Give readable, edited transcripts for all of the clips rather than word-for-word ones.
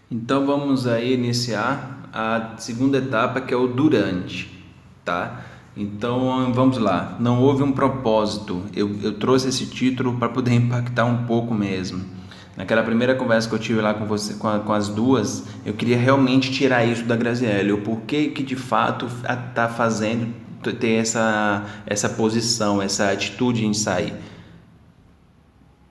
Então vamos aí iniciar a segunda etapa, que é o durante, tá? Então vamos lá. Não houve um propósito. Eu trouxe esse título para poder impactar um pouco mesmo. Naquela primeira conversa que eu tive lá com você, com as duas, eu queria realmente tirar isso da Graziele. O porquê que de fato está fazendo ter essa posição, essa atitude em sair.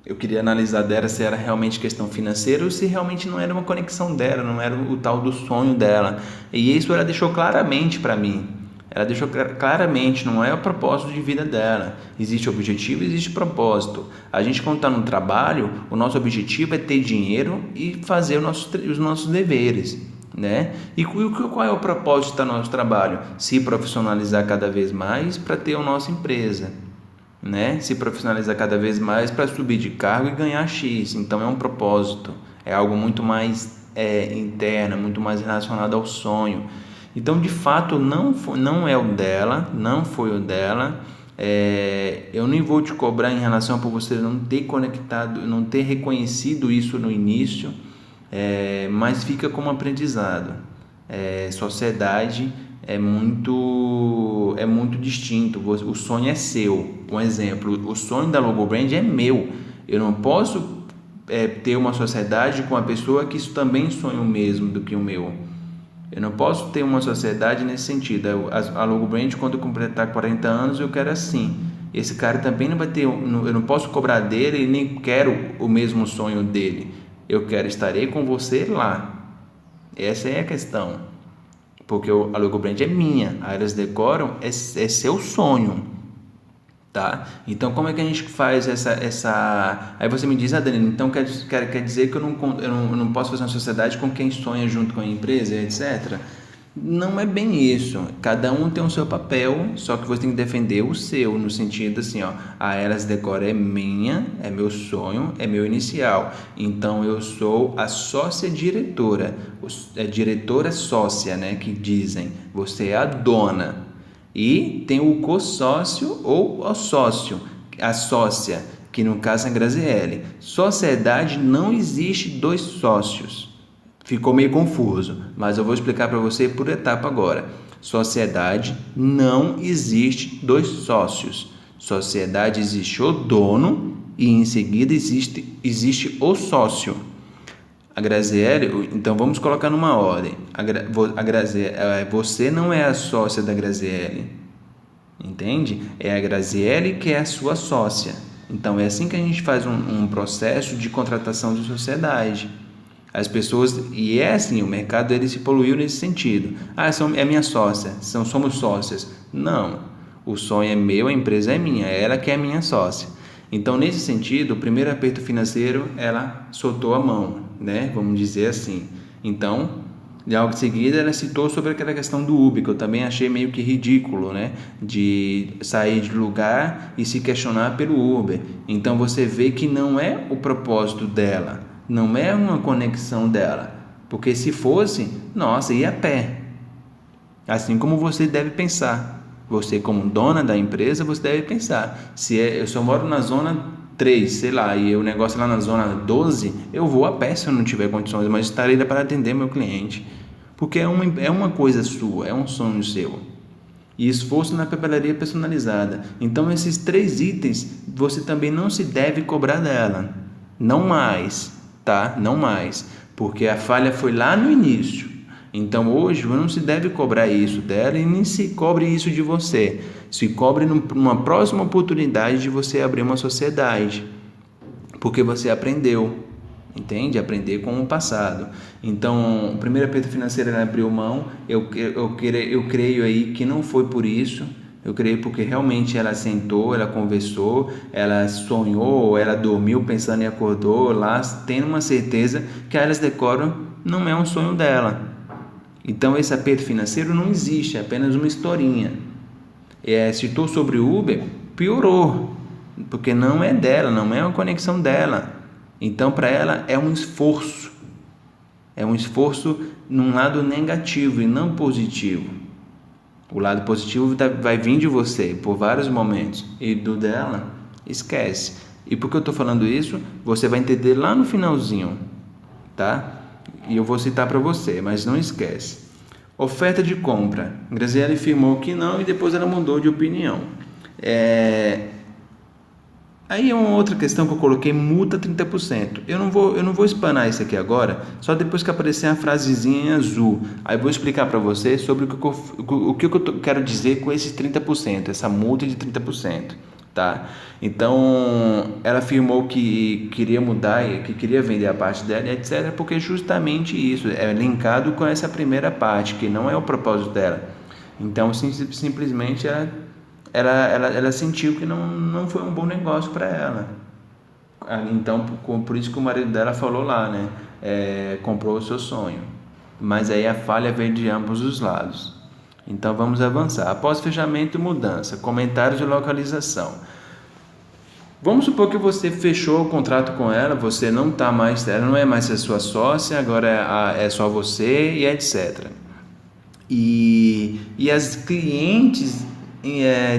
Eu queria analisar dela se era realmente questão financeira ou se realmente não era uma conexão dela, não era o tal do sonho dela. E isso ela deixou claramente para mim. Ela deixou claramente, não é o propósito de vida dela. Existe objetivo, existe propósito. A gente, quando está no trabalho, o nosso objetivo é ter dinheiro e fazer os nossos deveres, né? E qual é o propósito do nosso trabalho? Se profissionalizar cada vez mais para ter a nossa empresa, né? Se profissionalizar cada vez mais para subir de cargo e ganhar X. Então é um propósito, é algo muito mais interno, muito mais relacionado ao sonho. Então, de fato, não é o dela, não foi o dela. Eu nem vou te cobrar em relação por você não ter conectado, não ter reconhecido isso no início, mas fica como aprendizado. Sociedade é muito distinto. O sonho é seu. Um exemplo, o sonho da Logo Brand é meu. Eu não posso ter uma sociedade com uma pessoa que isso também sonha o mesmo do que o meu. Eu não posso ter uma sociedade nesse sentido. A Logo Brand, quando eu completar 40 anos, eu quero assim. Esse cara também não vai ter. Eu não posso cobrar dele e nem quero o mesmo sonho dele. Eu quero estarei com você lá. Essa é a questão. Porque a Logo Brand é minha, a Elas Decoram é seu sonho, tá? Então, como é que a gente faz essa... Aí você me diz, Danilo, então quer dizer que eu não posso fazer uma sociedade com quem sonha junto com a empresa, etc. Não é bem isso. Cada um tem o seu papel, só que você tem que defender o seu, no sentido assim, ó, a Elas Decora é minha, é meu sonho, é meu inicial. Então eu sou a sócia diretora, diretora sócia, né, que dizem. Você é a dona. E tem o co-sócio ou o sócio, a sócia, que no caso é a Graziele. Sociedade não existe dois sócios. Ficou meio confuso, mas eu vou explicar para você por etapa agora. Sociedade não existe dois sócios. Sociedade existe o dono e em seguida existe o sócio. A Graziele, então vamos colocar numa ordem. A Graziele, você não é a sócia da Graziele, entende? É a Graziele que é a sua sócia. Então é assim que a gente faz um processo de contratação de sociedade. As pessoas, e é assim, o mercado ele se poluiu nesse sentido. É minha sócia, somos sócias. Não, o sonho é meu, a empresa é minha, ela que é minha sócia. Então, nesse sentido, o primeiro aperto financeiro, ela soltou a mão, né? Vamos dizer assim. Então, logo em seguida, ela citou sobre aquela questão do Uber, que eu também achei meio que ridículo, né? De sair de lugar e se questionar pelo Uber. Então, você vê que não é o propósito dela, não é uma conexão dela. Porque se fosse, nossa, ia a pé. Assim como você deve pensar. Você, como dona da empresa, você deve pensar. Eu só moro na zona 3, sei lá, e o negócio lá na zona 12, eu vou a pé se eu não tiver condições, mas estarei para atender meu cliente. Porque é uma coisa sua, é um sonho seu. E esforço na papelaria personalizada. Então, esses 3 itens, você também não se deve cobrar dela. Não mais, tá? Não mais. Porque a falha foi lá no início. Então, hoje, não se deve cobrar isso dela e nem se cobre isso de você. Se cobre numa próxima oportunidade de você abrir uma sociedade. Porque você aprendeu, entende? Aprender com o passado. Então, o primeiro aperto financeiro ela abriu mão. Eu creio aí que não foi por isso. Eu creio porque realmente ela sentou, ela conversou, ela sonhou, ela dormiu pensando e acordou lá, tendo uma certeza que a Elas Decoram não é um sonho dela. Então, esse aperto financeiro não existe, é apenas uma historinha. Citou sobre o Uber, piorou, porque não é dela, não é uma conexão dela. Então, para ela, é um esforço. É um esforço num lado negativo e não positivo. O lado positivo vai vir de você por vários momentos. E do dela, esquece. E por que eu estou falando isso? Você vai entender lá no finalzinho, tá? e eu vou citar para você, mas não esquece. Oferta de compra. Graziele afirmou que não e depois ela mudou de opinião. Aí é uma outra questão que eu coloquei, multa 30%. Eu não vou espanar isso aqui agora, só depois que aparecer a frasezinha em azul. Aí eu vou explicar para você sobre o que eu quero dizer com esses 30%, essa multa de 30%, tá? Então, ela afirmou que queria mudar, que queria vender a parte dela, etc, porque justamente isso é linkado com essa primeira parte, que não é o propósito dela. Então, simplesmente ela sentiu que não foi um bom negócio para ela. Então, por isso que o marido dela falou lá, né? Comprou o seu sonho. Mas aí a falha veio de ambos os lados. Então, vamos avançar. Após fechamento e mudança, comentários de localização. Vamos supor que você fechou o contrato com ela, você não tá mais, ela não é mais a sua sócia, agora é só você e etc. E as clientes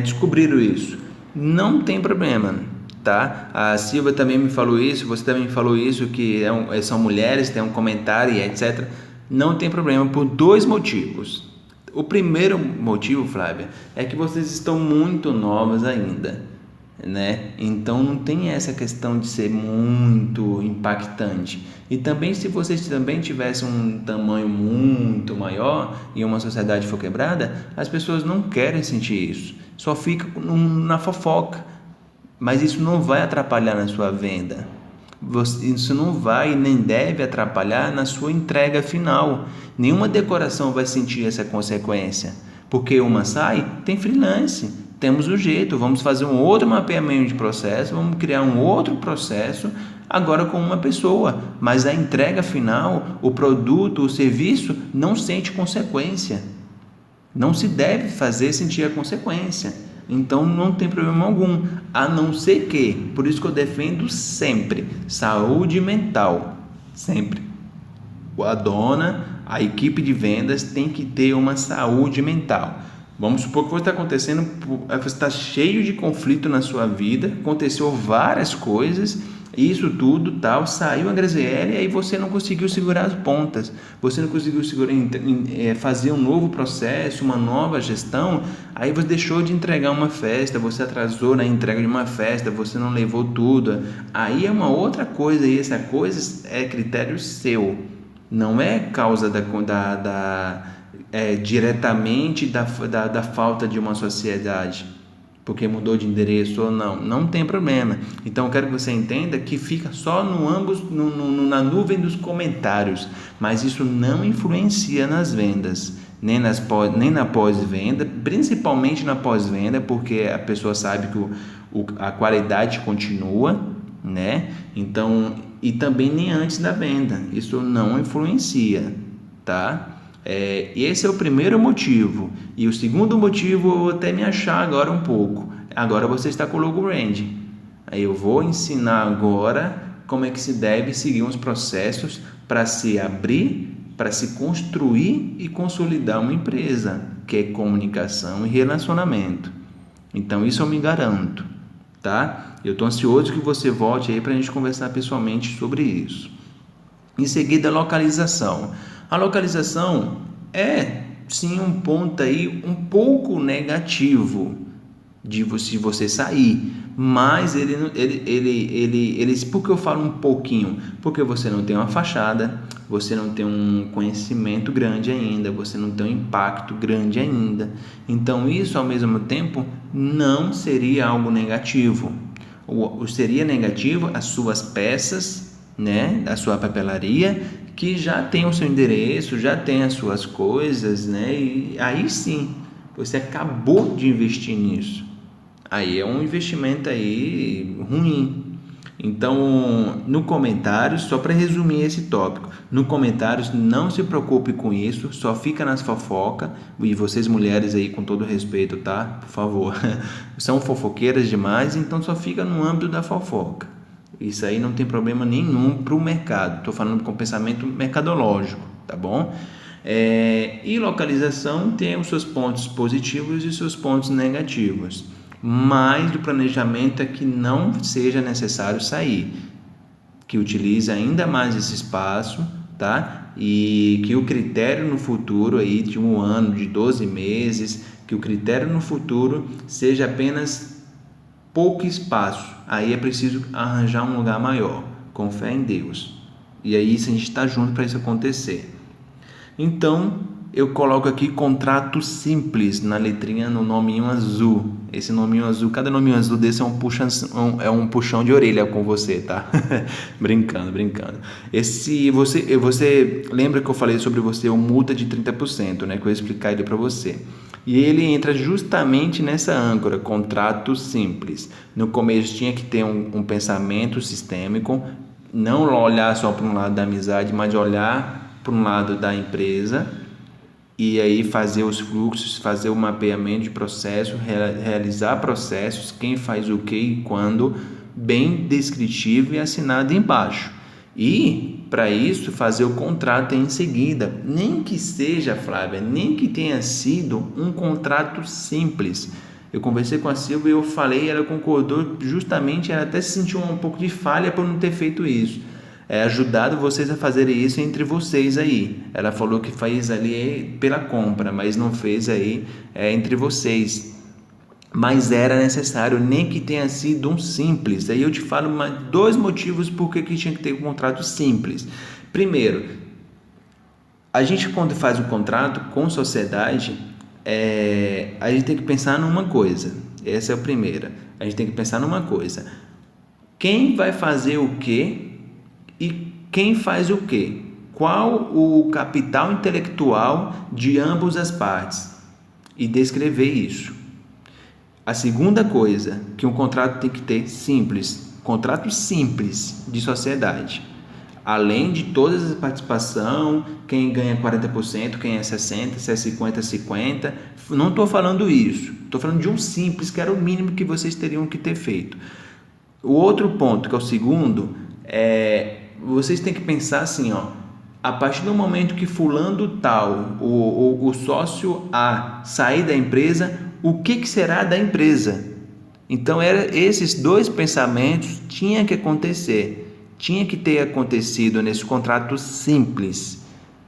descobriram isso. Não tem problema, tá? A Silvia também me falou isso, você também me falou isso, que são mulheres, tem um comentário e etc. Não tem problema por 2 motivos. O primeiro motivo, Flávia, é que vocês estão muito novas ainda, né? Então não tem essa questão de ser muito impactante. E também, se vocês também tivessem um tamanho muito maior e uma sociedade for quebrada, as pessoas não querem sentir isso, só fica na fofoca. Mas isso não vai atrapalhar na sua venda, isso não vai nem deve atrapalhar na sua entrega final. Nenhuma decoração vai sentir essa consequência, porque uma sai, tem freelance, temos o jeito, vamos fazer um outro mapeamento de processo, vamos criar um outro processo, agora com uma pessoa, mas a entrega final, o produto, o serviço, não sente consequência, não se deve fazer sentir a consequência. Então não tem problema algum, a não ser que, por isso que eu defendo sempre, saúde mental, sempre. A dona, a equipe de vendas tem que ter uma saúde mental. Vamos supor que você está cheio de conflito na sua vida, aconteceu várias coisas, isso tudo tal, saiu a Graziele e aí você não conseguiu segurar as pontas, você não conseguiu fazer um novo processo, uma nova gestão, aí você deixou de entregar uma festa, você atrasou na entrega de uma festa, você não levou tudo, aí é uma outra coisa, e essa coisa é critério seu, não é causa diretamente da falta de uma sociedade, porque mudou de endereço ou não tem problema. Então eu quero que você entenda que fica só na nuvem dos comentários, mas isso não influencia nas vendas, nem na pós-venda, principalmente na pós-venda, porque a pessoa sabe que a qualidade continua, né? Então, e também nem antes da venda, isso não influencia, tá? Esse é o primeiro motivo. E o segundo motivo, eu vou até me achar agora um pouco. Agora você está com o logo brand. Aí eu vou ensinar agora como é que se deve seguir uns processos para se abrir, para se construir e consolidar uma empresa, que é comunicação e relacionamento. Então isso eu me garanto, tá? Eu estou ansioso que você volte aí para a gente conversar pessoalmente sobre isso. Em seguida, a localização. A localização é sim um ponto aí um pouco negativo se você sair, mas por que eu falo um pouquinho? Porque você não tem uma fachada, você não tem um conhecimento grande ainda, você não tem um impacto grande ainda. Então isso ao mesmo tempo não seria algo negativo. Seria negativo as suas peças, né, da sua papelaria, que já tem o seu endereço, já tem as suas coisas, né? E aí sim, você acabou de investir nisso. Aí é um investimento aí ruim. Então, no comentários, só para resumir esse tópico, no comentários não se preocupe com isso, só fica nas fofocas, e vocês mulheres aí com todo respeito, tá? Por favor, são fofoqueiras demais, então só fica no âmbito da fofoca. Isso aí não tem problema nenhum para o mercado, estou falando com pensamento mercadológico, tá bom? E localização tem os seus pontos positivos e os seus pontos negativos. Mas o planejamento é que não seja necessário sair, que utilize ainda mais esse espaço tá? E que o critério no futuro aí de 1 ano, de 12 meses, que o critério no futuro seja apenas pouco espaço. Aí é preciso arranjar um lugar maior, com fé em Deus. E aí a gente está junto para isso acontecer. Então, eu coloco aqui contrato simples na letrinha, no nominho azul. Esse nominho azul, cada nominho azul desse é um puxão de orelha com você, tá? Brincando. Você lembra que eu falei sobre você o multa de 30%, né? Que eu vou explicar ele para você. E ele entra justamente nessa âncora, contrato simples. No começo tinha que ter um pensamento sistêmico, não olhar só para um lado da amizade, mas olhar para um lado da empresa e aí fazer os fluxos, fazer o mapeamento de processo, realizar processos, quem faz o que e quando, bem descritivo e assinado embaixo. E, para isso, fazer o contrato em seguida, nem que seja, Flávia, nem que tenha sido um contrato simples. Eu conversei com a Silvia e eu falei, ela concordou justamente, ela até se sentiu um pouco de falha por não ter feito isso. Ajudado vocês a fazerem isso entre vocês aí. Ela falou que fez ali pela compra, mas não fez aí entre vocês. Mas era necessário, nem que tenha sido um simples. Aí eu te falo 2 motivos por que tinha que ter um contrato simples. Primeiro, a gente quando faz um contrato com sociedade, a gente tem que pensar numa coisa. Essa é a primeira. A gente tem que pensar numa coisa. Quem vai fazer o quê e quem faz o quê? Qual o capital intelectual de ambas as partes? E descrever isso. A segunda coisa que um contrato tem que ter simples, contrato simples de sociedade. Além de todas as participação, quem ganha 40%, quem é 60%, se é 50%, não estou falando isso. Estou falando de um simples, que era o mínimo que vocês teriam que ter feito. O outro ponto, que é o segundo, vocês têm que pensar assim, a partir do momento que fulano tal, o sócio A, sair da empresa, o que será da empresa? Então, esses 2 pensamentos tinha que acontecer, tinha que ter acontecido nesse contrato simples,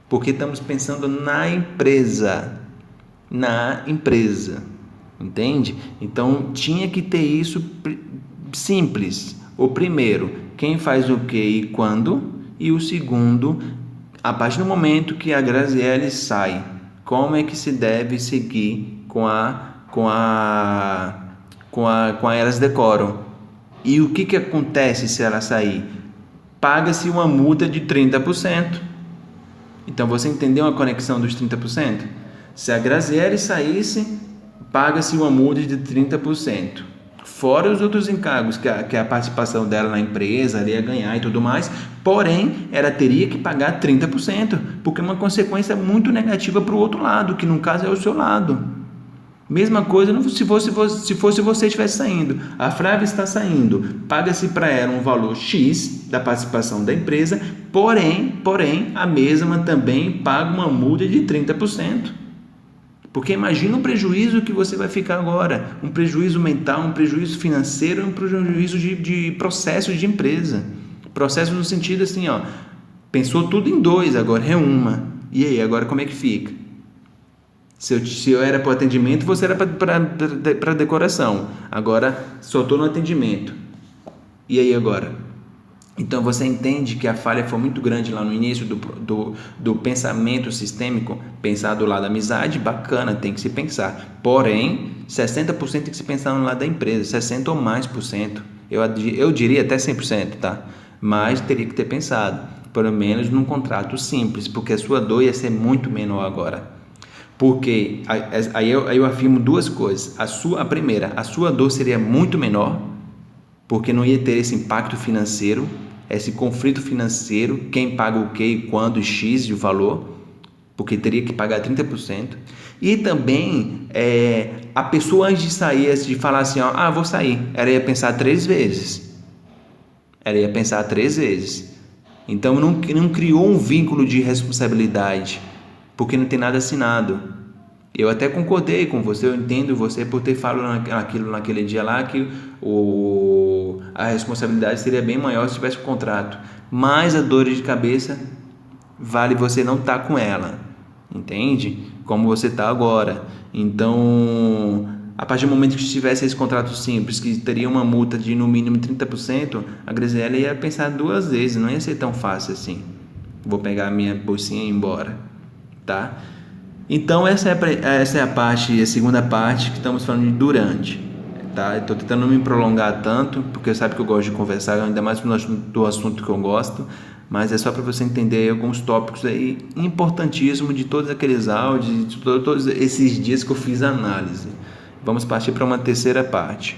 porque estamos pensando na empresa, entende? Então, tinha que ter isso simples. O primeiro, quem faz o que e quando, e o segundo, a partir do momento que a Graziele sai, como é que se deve seguir com a Elas Decoram. E o que acontece se ela sair? Paga-se uma multa de 30%. Então você entendeu a conexão dos 30%? Se a Graziele saísse, paga-se uma multa de 30%. Fora os outros encargos que a participação dela na empresa, ela ia ganhar e tudo mais, porém, ela teria que pagar 30%, porque é uma consequência muito negativa para o outro lado, que no caso é o seu lado. Mesma coisa se fosse você estivesse saindo. A Flávia está saindo, paga-se para ela um valor X da participação da empresa, porém, a mesma também paga uma multa de 30%. Porque imagina o prejuízo que você vai ficar agora, um prejuízo mental, um prejuízo financeiro, um prejuízo de processos de empresa. Processo no sentido assim, pensou tudo em 2, agora é uma. E aí, agora como é que fica? Se eu era para o atendimento, você era para decoração. Agora, só estou no atendimento. E aí agora? Então você entende que a falha foi muito grande lá no início do pensamento sistêmico, pensar do lado da amizade, bacana, tem que se pensar. Porém, 60% tem que se pensar no lado da empresa, 60% ou mais por cento. Eu diria até 100%, tá? Mas teria que ter pensado, pelo menos num contrato simples, porque a sua dor ia ser muito menor agora. Porque aí eu afirmo 2 coisas. A primeira, a sua dor seria muito menor, porque não ia ter esse impacto financeiro, esse conflito financeiro, quem paga o que e quando, e X de valor, porque teria que pagar 30%. E também a pessoa antes de sair, antes de falar assim, vou sair, ela ia pensar 3 vezes. Então não criou um vínculo de responsabilidade, porque não tem nada assinado. Eu até concordei com você, eu entendo você por ter falado naquele dia lá que a responsabilidade seria bem maior se tivesse um contrato, mas a dor de cabeça vale você não estar com ela, entende? Como você está agora. Então, a partir do momento que tivesse esse contrato simples, que teria uma multa de no mínimo 30%, a Graziella ia pensar duas vezes, não ia ser tão fácil assim. Vou pegar a minha bolsinha e ir embora, tá? Então essa é a parte, a segunda parte que estamos falando de durante, tá? Estou tentando não me prolongar tanto, porque sabe que eu gosto de conversar, ainda mais do assunto que eu gosto, mas é só para você entender aí alguns tópicos aí importantíssimos de todos aqueles áudios, de todos esses dias que eu fiz a análise. Vamos partir para uma terceira parte.